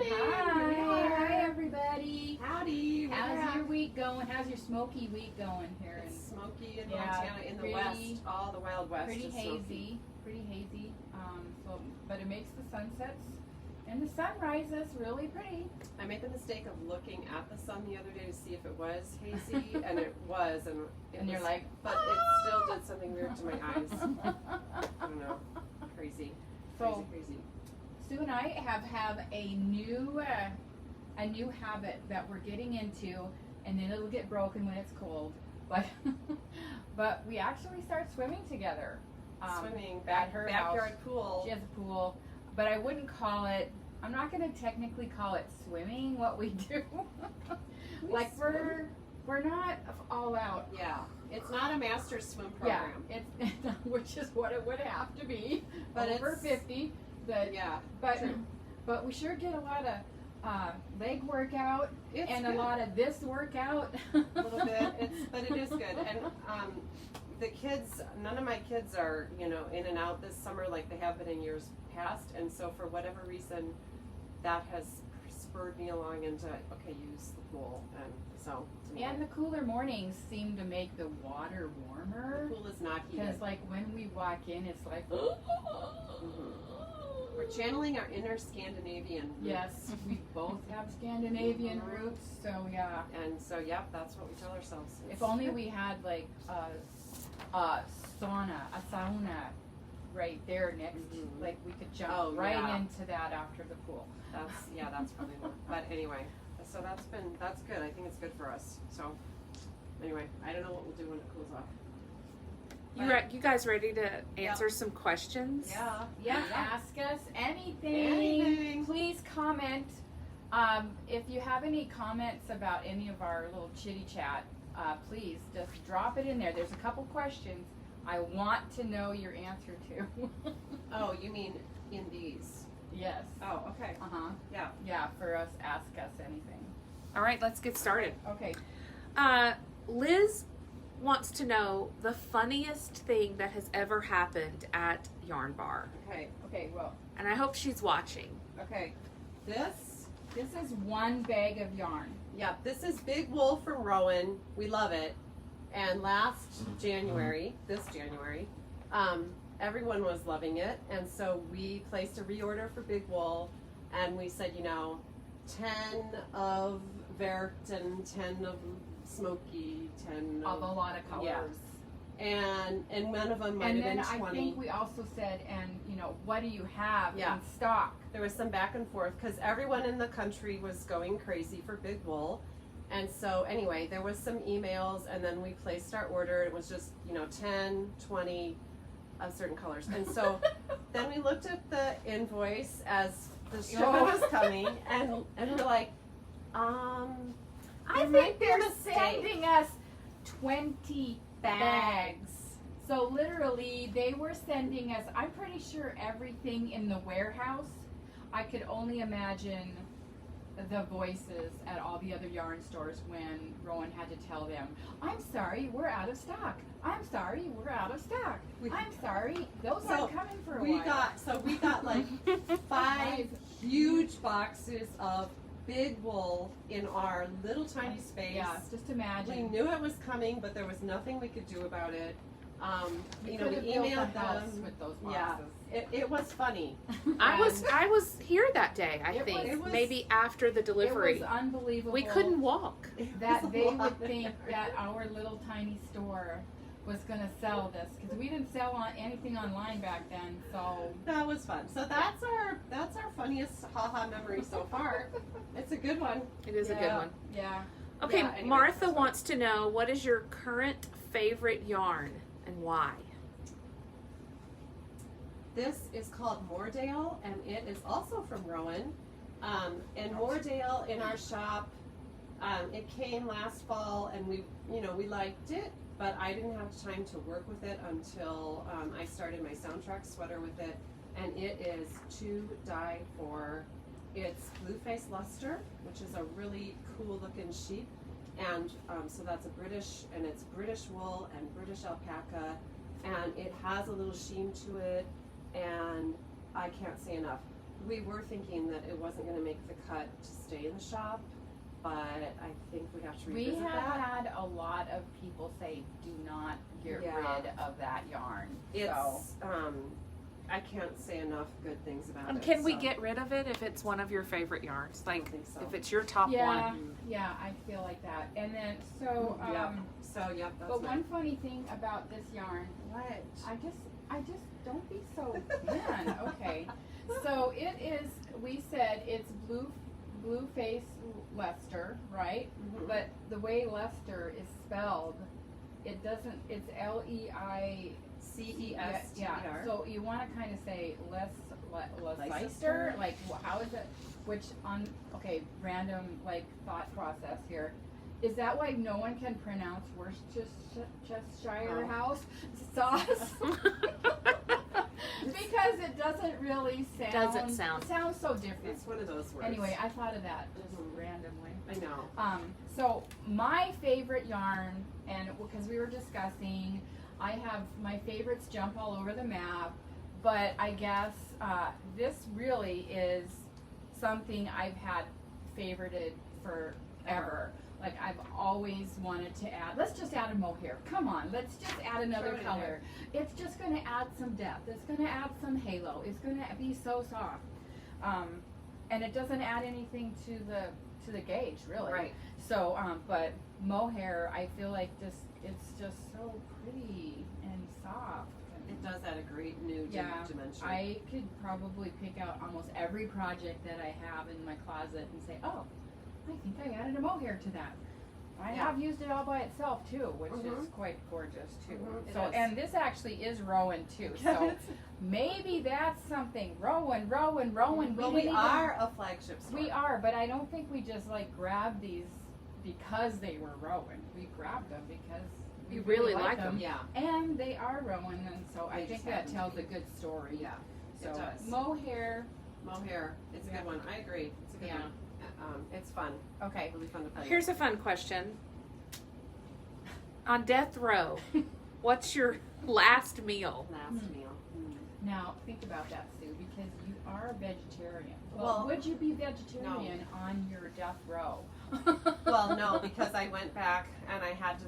morning. Hi everybody. Howdy. How's your week going? How's your smoky week going here? It's smoky in Yeah, Montana, in the pretty- west, all the Wild West. Pretty is hazy. smoky. Pretty hazy. But it makes the sunsets and the sunrises really pretty. I made the mistake of looking at the sun the other day to see if it was hazy, and it was, and You're like, but it still did something weird to my eyes. I don't know. Crazy. So Crazy. Sue and I have a new habit that we're getting into, and then it'll get broken when it's cold. But we actually start swimming together. Swimming, at her backyard house. pool. She has a pool, but I wouldn't call it. I'm not going to technically call it swimming. What we do, like we're not all out. Yeah, it's not a master's swim program. Yeah, it's which is what it would have to be. But over it's 50. But yeah, but true. but we sure get a lot of leg workout It's and good. a lot of this workout. A little bit, but it is good. And the kids, none of my kids are, in and out this summer like they have been in years past. And so for whatever reason, that has spurred me along into, okay, use the pool. And so, And the cooler mornings seem to make the water the warmer. pool is not heated. Because like when we walk in, it's like. We're channeling our inner Scandinavian roots. Yes, we both have Scandinavian Mhm. roots, so yeah. And so, yep, that's what we tell ourselves. If only we had like a sauna right there next, Mhm. like we could jump Oh, right yeah. into that after the pool. That's probably more. But anyway, so that's good. I think it's good for us. So anyway, I don't know what we'll do when it cools off. You guys ready to answer some questions? Yeah. Yeah, ask us anything. Anything. Please comment. If you have any comments about any of our little chitty chat, please just drop it in there. There's a couple questions I want to know your answer to. Oh, you mean in these? Yes. Oh, okay. Yeah. Yeah, for us, ask us anything. All right, let's get started. Okay. Liz wants to know the funniest thing that has ever happened at Yarn Bar. Okay, well, And I hope she's watching. Okay. This is one bag of yarn. this is Big Wool from Rowan. We love it. And this January, everyone was loving it. And so we placed a reorder for Big Wool, and we said, 10 of Vert and 10 of Smoky, 10 Of a lot of colors. Yeah. And one of them might And have then been 20. I think we also said, what do you have Yeah. in stock? There was some back and forth because everyone in the country was going crazy for Big Wool. And so anyway, there was some emails, and then we placed our order. It was just, 10, 20 of certain colors. And so then we looked at the invoice as the shipment was coming, and we're like, I think they're sending us 20 bags. So literally, they were sending us, I'm pretty sure everything in the warehouse. I could only imagine the voices at all the other yarn stores when Rowan had to tell them, I'm sorry, we're out of stock. I'm sorry, we're out of stock. I'm sorry, those aren't coming for a while. We got like 5 huge boxes of Big Wool in our little tiny space. Yeah, just We imagine. knew it was coming, but there was nothing we could do about it. We We could have built a emailed house them. with those Yeah, boxes. it was funny. I was here that day, I It think. was- Maybe after the It delivery. was unbelievable. We couldn't walk. It was that a they lot. would think that our little tiny store was going to sell this, because we didn't sell anything online back then. So That was fun. So that's our funniest haha memory so far. It's a good one. It is a good one. Yeah. Okay, Yeah, anyway, Martha that's fine. wants to know, what is your current favorite yarn and why? This is called Moordale, and it is also from Rowan. And Moordale in our shop, it came last fall, and we liked it, but I didn't have time to work with it until I started my soundtrack sweater with it, and it is to die for. It's Blue Face Luster, which is a really cool looking sheep, and so that's it's British wool and British alpaca, and it has a little sheen to it, and I can't say enough. we were thinking that it wasn't going to make the cut to stay in the shop, but I think we have to We revisit have that. had a lot of people say, do not get Yeah. rid of that yarn. It's, So, I can't say enough good things about And it. can we so get rid of it if it's one of your favorite yarns? I don't Like, think so. if it's your top yeah, one. yeah, I feel like that. And then, so, Yeah. So, yep, that's but my... one funny thing about this yarn, What? I just, don't be so, man, okay. So it is, we said it's blue face Leicester, right? Mhm. But the way Leicester is spelled, it doesn't, it's L-E-I, C-E-S-T-E-R. yeah, so you want to kind of say Leicester, Leicester? like how is it? Which on random like thought process here. Is that why no one can pronounce Worcestershire Oh. House sauce? Because it doesn't really sound. Doesn't sound. It sounds so different. It's one of those words. Anyway, I thought of that just Mhm. randomly. I know. So my favorite yarn, and because we were discussing, I have my favorites jump all over the map, but I guess this really is something I've had favorited forever. Like I've always wanted to add. Let's just add a mohair. Come on, let's just add another Throw it in color. It's just going to add some depth. It's going to add some halo. It's going to be so soft, and it doesn't add anything to the gauge really. Right. So, but mohair, I feel like it's just so pretty and soft. It does add a great new Yeah, dimension. I could probably pick out almost every project that I have in my closet and say, oh, I think I added a mohair to that. I Yeah. have used it all by itself too, which is Mhm. quite gorgeous too. Mhm, it So, is. and this actually is Rowan too. So maybe that's something. Rowan. Well, we didn't even- are a flagship store. We are, but I don't think we just like grabbed these because they were Rowan. We grabbed them because we You really like like them. Yeah. And they are Rowan, and so I They think just that happen to tells be. a good story. Yeah. So It does. mohair. Mohair. It's a Yeah. good one. I agree. It's a good Yeah. one. It's fun. Okay. Really fun to play. Here's a fun question. On death row, what's your last meal? Last Hmm. meal. Now think about that, Sue, because you are a vegetarian. Well, Well, would you be vegetarian on your death row? Well, no, because I went back and I had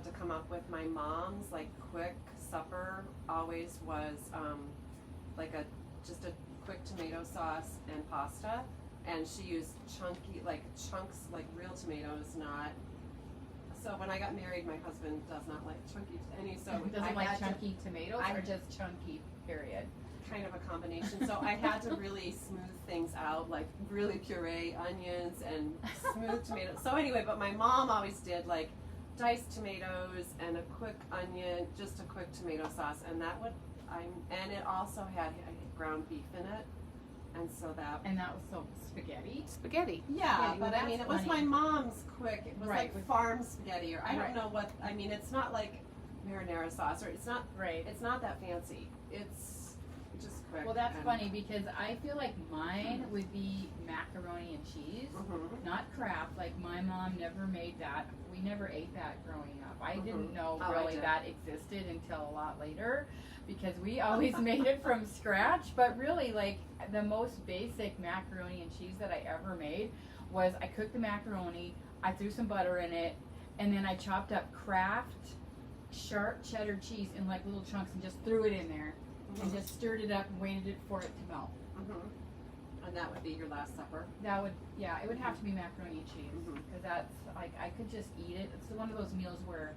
to come up with my mom's like quick supper. Always was like just a quick tomato sauce and pasta, and she used chunky chunks like real tomatoes, not. So when I got married, my husband does not like chunky so Doesn't I like had chunky tomatoes I- or just chunky, period? kind of a combination. So I had to really smooth things out, like really puree onions and smooth tomatoes. So anyway, but my mom always did like diced tomatoes and a quick onion, just a quick tomato sauce, and and it also had ground beef in it, and so that. And that was so spaghetti. Spaghetti. Yeah, well, but I mean, it that's was my funny. mom's quick. It was Right. like farm spaghetti, or I don't Right. know what. I mean, it's not like marinara sauce, or it's not Right. that fancy. It's just quick. Well, that's and- funny because I feel like mine would be macaroni and cheese, Mhm. not Kraft. Like my mom never made that. We never ate that growing up. I didn't know Oh, I really did. that existed until a lot later because we always made it from scratch. But really, like the most basic macaroni and cheese that I ever made was I cooked the macaroni, I threw some butter in it, and then I chopped up Kraft sharp cheddar cheese in like little chunks and just threw it in there. And just stirred it up and waited for it to melt. And that would be your last supper. That would, yeah, it would have to be macaroni and cheese Mhm. because that's like I could just eat it. It's one of those meals where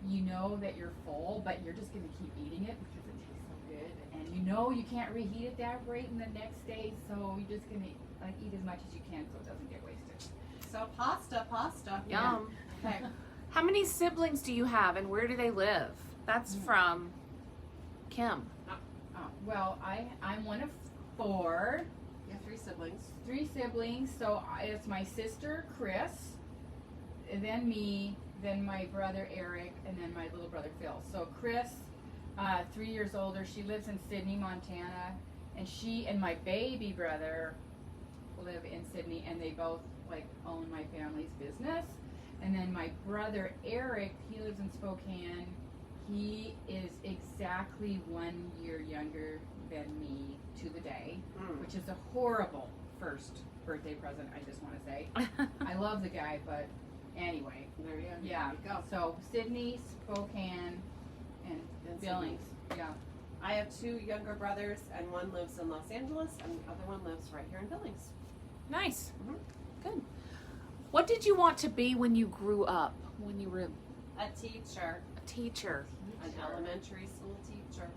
you know that you're full, but you're just gonna keep eating it because it tastes so good, and you know you can't reheat it that great in the next day, so you're just gonna like eat as much as you can so it doesn't get wasted. So pasta. Yum. Okay. How many siblings do you have and where do they live? That's from Kim. Well, I'm one of 4. You have 3 siblings. 3 siblings, so it's my sister Chris, and then me, then my brother Eric, and then my little brother Phil. So Chris, 3 years older, she lives in Sydney, Montana, and she and my baby brother live in Sydney, and they both like own my family's business. And then my brother Eric, he lives in Spokane. He is exactly 1 year younger been me to the day, Mm. which is a horrible first birthday present, I just want to say. I love the guy, but anyway. There you Yeah. go. So Sydney, Spokane, and And Billings. Yeah. I have 2 younger brothers, and one lives in Los Angeles, and the other one lives right here in Billings. Nice. Mhm. Good. What did you want to be when you grew up? When you were A teacher, a teacher? an elementary school teacher.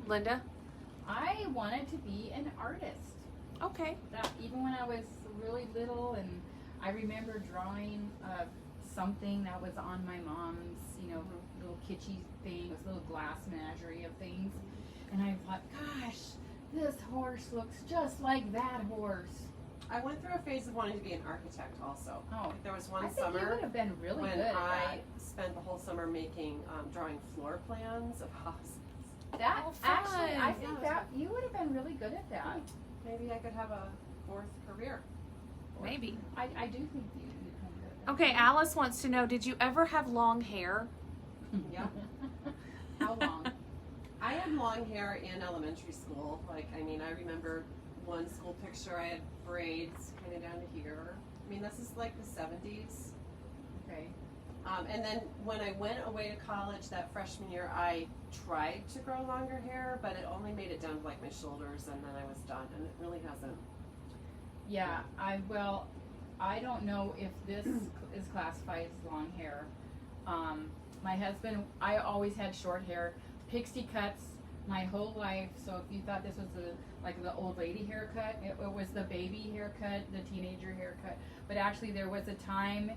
Linda? I wanted to be an artist. Okay. That even when I was really little, and I remember drawing something that was on my mom's, little kitschy thing, this little glass menagerie of things, and I thought, gosh, this horse looks just like that horse. I went through a phase of wanting to be an architect also. Oh, There was I one think you summer would have been really when good at I spent the whole summer making, drawing floor plans of houses. that. Oh, Actually, I fun. think Yeah. that you would have been really good at that. Maybe I could have a 4th career. Maybe. I do think you would have been good at that. Okay, Alice wants to know, did you ever have long hair? Yeah. How long? I had long hair in elementary school. I remember one school picture, I had braids kind of down to here. This is like the 70s. Okay. And then when I went away to college that freshman year, I tried to grow longer hair, but it only made it down to like my shoulders, and then I was done, and it really hasn't. Yeah, I don't know if this is classified as long hair. My husband, I always had short hair, pixie cuts my whole life. So if you thought this was the old lady haircut, it was the baby haircut, the teenager haircut. But actually, there was a time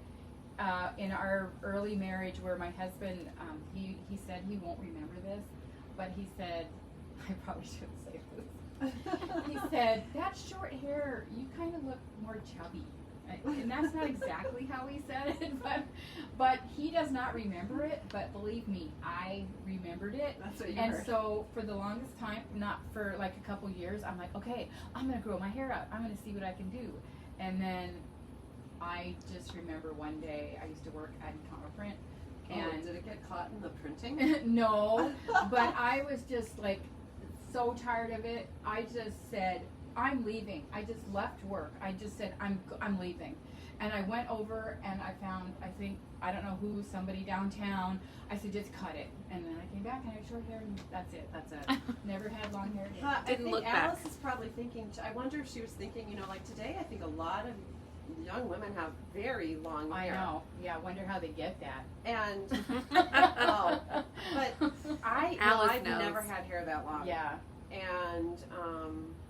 in our early marriage where my husband, he said he won't remember this, but he said, I probably shouldn't say this. He said, that short hair, you kind of look more chubby. And that's not exactly how he said it, but he does not remember it. But believe me, I remembered it. That's what you And heard. so for the longest time, not for like a couple years, I'm like, okay, I'm going to grow my hair out. I'm going to see what I can do. And then I just remember one day I used to work at a print. And did it get caught in the printing? no, but I was just like so tired of it. I just said, I'm leaving. I just left work. I just said, I'm leaving. And I went over and I found, I don't know who, somebody downtown. I said, just cut it. And then I came back and I had short hair, and that's it. Never had long hair again. I Didn't think look Alice back. is probably thinking, I wonder if she was thinking, like today I think a lot of young women have very long I hair. know. Yeah, I wonder how they get that. And, but Alice I've knows. never had hair that long. Yeah. And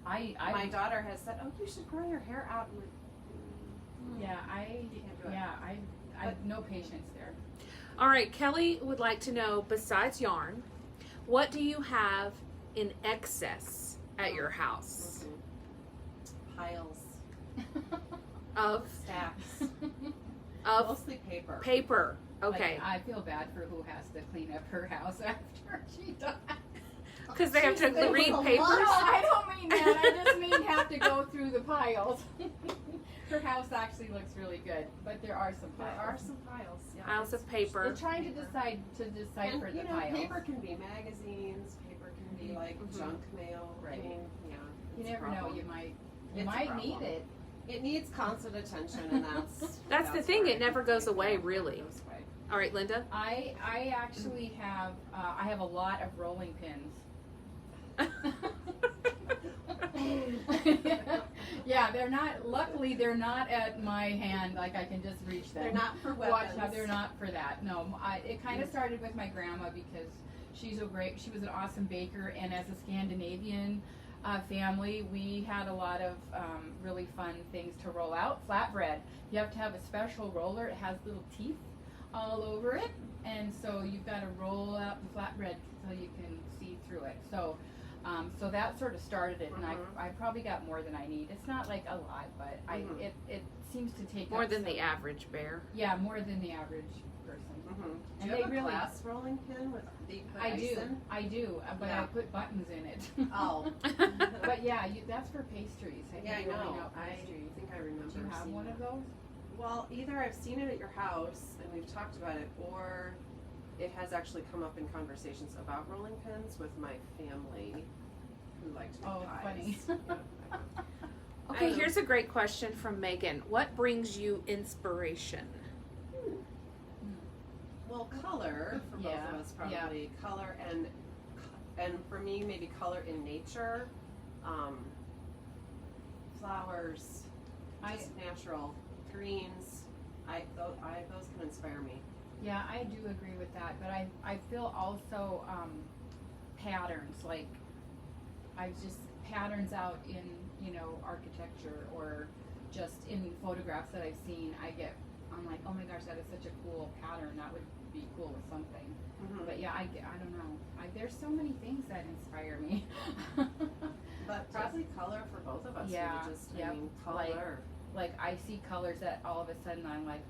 I my daughter has said, oh, you should grow your hair out. yeah, can't do it. I no patience there. All right, Kelly would like to know, besides yarn, what do you have in excess at your house? Piles, Of stacks, of mostly paper. paper. Okay. Like, I feel bad for who has to clean up her house after she dies. Because they have to Jeez, read there was a papers. lot. No, I don't mean that. I just mean have to go through the piles. Her house actually looks really good, but there are some There piles. are some piles. Yeah. Piles of paper. They're trying to decipher And, the piles. paper can be magazines. Paper can be like Mhm. junk mail. Right. I mean, yeah. You it's a never know. problem. You It's a might need problem. it. It needs constant attention, and That's the thing, where it never goes away, it really. goes away. All right, Linda. I actually have I have a lot of rolling pins. Yeah, they're not. Luckily, they're not at my hand. Like I can just reach them. They're not for Watch weapons. how they're not for that. No, it kind of started with my grandma because she was an awesome baker, and as a Scandinavian family, we had a lot of really fun things to roll out. Flatbread, you have to have a special roller. It has little teeth all over it, and so you've got to roll out the flatbread so you can see through it. So that sort of started it, and I probably got more than I need. It's not like a lot, but it seems to take More up than some- the average bear. Yeah, more than the average person. Mm-hmm. Do And you they have a really- glass rolling pin with the I ice do, in? but Yeah. I put buttons in it. Oh. But yeah, that's for pastries. Yeah, I think rolling know. out I pastries. think I remember Do you have seeing one of that. those? Well, either I've seen it at your house and we've talked about it, or it has actually come up in conversations about rolling pins with my family. who like to make Oh, pies. funny. Okay, here's a great question from Megan. What brings you inspiration? Well, color for both of us probably. Color and for me maybe color in nature, flowers, just natural greens. Those can inspire me. Yeah, I do agree with that, but I feel also patterns, like patterns out in, architecture or just in photographs that I've seen. I'm like, oh my gosh, that is such a cool pattern. That would be cool with something. Mm-hmm. But yeah, I don't know. There's so many things that inspire me. But probably color for both of us. Yeah, I mean, color. Like I see colors that all of a sudden I'm like,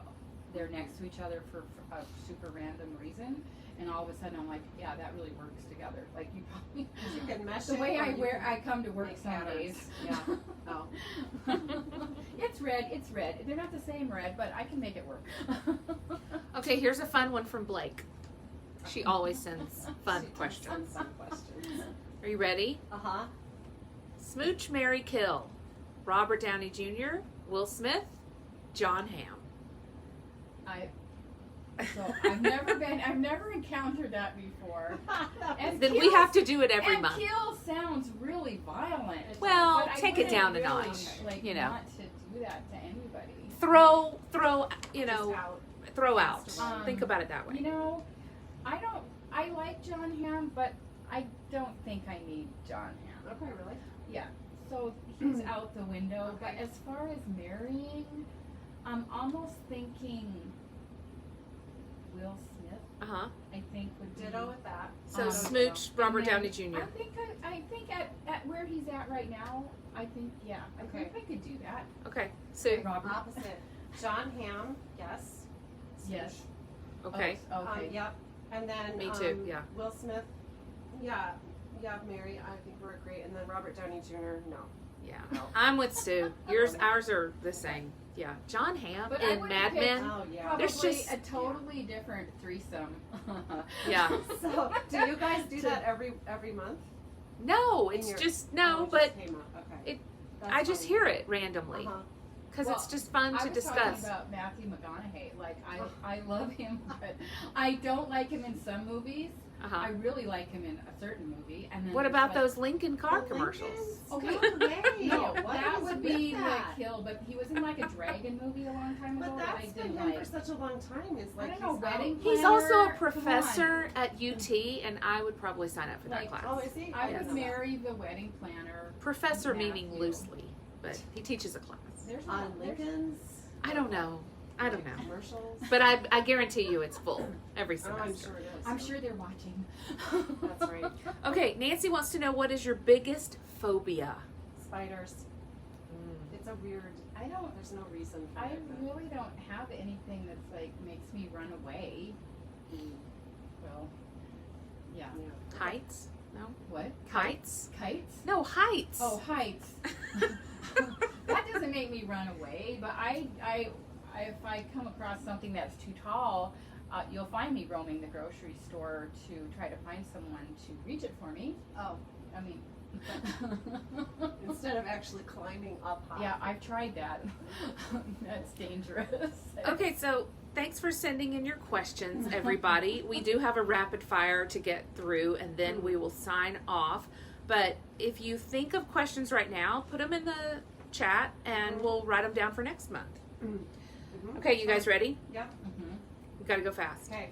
they're next to each other for a super random reason, and all of a sudden I'm like, yeah, that really works together. Like you probably, You can mesh the it way or I you wear, can I come to work make some patterns. days. Yeah. Oh. It's red. They're not the same red, but I can make it work. Okay, here's a fun one from Blake. She always sends fun She does questions. send some questions. Are you ready? Uh-huh. Smooch, marry, kill. Robert Downey Jr., Will Smith, John Hamm. I've never encountered that before. And Then we kills- have to do it every and month. kill sounds really violent. Well, But I take it wouldn't down a really, notch, Like, you know. want to do that to anybody. Throw, Just out. throw out. Um, Think about it that way. I like John Hamm, but I don't think I need John Hamm. Okay, really? So he's out the window. But as far as marrying, I'm almost thinking Will Smith. Uh-huh. I think would be. Ditto with that. So Um, Smooch, Robert And then Downey Jr. I think at where he's at right now, I think Okay. I could do that. Okay, Sue. Robert. Opposite. John Hamm, yes. Yes. Okay. Oh, okay. Yep. And then Me too, yeah. Will Smith, yeah, Mary, I think we're great. And then Robert Downey Jr., no. Yeah. No. I'm with Sue. Ours are the same. Yeah. John Hamm But I in wouldn't Mad pick- Men. Oh, yeah. Probably There's just- a totally different threesome. Yeah. So, do you guys do that every month? No, In it's your- just Oh, but just came up. Okay. it- That's I just fine. hear it randomly Uh-huh. because Well, it's just fun I to was discuss. talking about Matthew McConaughey. Like I love him, but I don't like him in some movies. I Uh-huh. really like him in a certain movie. And then What there's, about like, those Lincoln car The commercials? Lincolns? Okay. No way. No, What that is would with be that? the kill. But he was in like a dragon movie a long time ago But that I that's been didn't him like. for such a long time. It's like I don't know, he's Wedding out. He's Planner, also a come on. professor at UT, and I would probably sign up for that Like, class. Oh, is he? I didn't would know that. marry the wedding planner. Professor meaning Matthew. loosely, but he teaches a class. There's On not- there's- Lincoln's. I don't know. Commercials. But I guarantee you it's full every Oh, I'm semester. sure it is. I'm sure they're watching. That's right. Okay, Nancy wants to know, what is your biggest phobia? Spiders. It's a weird. There's no reason for I it. but- really don't have anything that's like makes me run away. Well, yeah. Yeah. Heights? No. What? Heights? Kites? No, heights. Oh, heights. That doesn't make me run away, but if I come across something that's too tall, you'll find me roaming the grocery store to try to find someone to reach it for me. Oh, I mean, instead of actually climbing up high. yeah, I've tried that. That's dangerous. Okay, so thanks for sending in your questions, everybody. We do have a rapid fire to get through, and then we will sign off. But if you think of questions right now, put them in the chat, and we'll write them down for next month. Mhm. Okay, you guys ready? Yep. Mhm. We gotta go fast. Okay.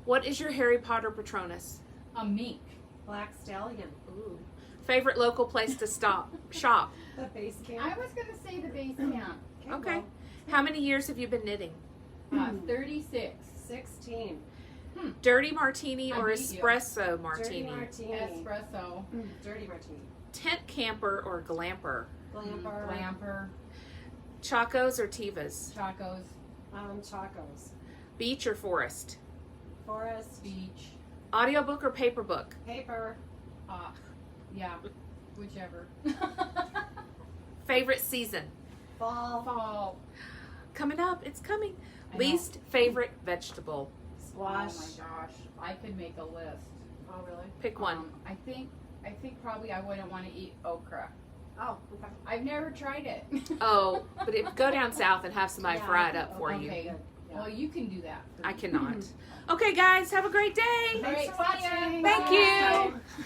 What is your Harry Potter Patronus? A mink. Black Stallion. Ooh. Favorite local place to shop? The base camp. I was gonna say the base camp. Okay. How many years have you been knitting? 36. 16. Dirty martini I or beat you. espresso martini? Dirty martini. Espresso. Dirty martini. Tent camper or glamper? Glamper. Glamper. Chacos or Tivas? Chacos. Chacos. Beach or forest? Forest. Beach. Audiobook or paper book? Paper. Yeah. Whichever. Favorite season? Fall. Fall. Coming up, it's coming. I know. Least favorite vegetable? Squash. Oh my gosh. I could make a list. Oh, really? Pick one. I think I think probably I wouldn't want to eat okra. Oh, okay. I've never tried it. Oh, but go down south and have somebody Yeah, fry it up for you. Okay. Yeah. Well, you can do that. I cannot. Okay, guys, have a great day. Thanks All right, for see ya. watching. Thank Bye. you.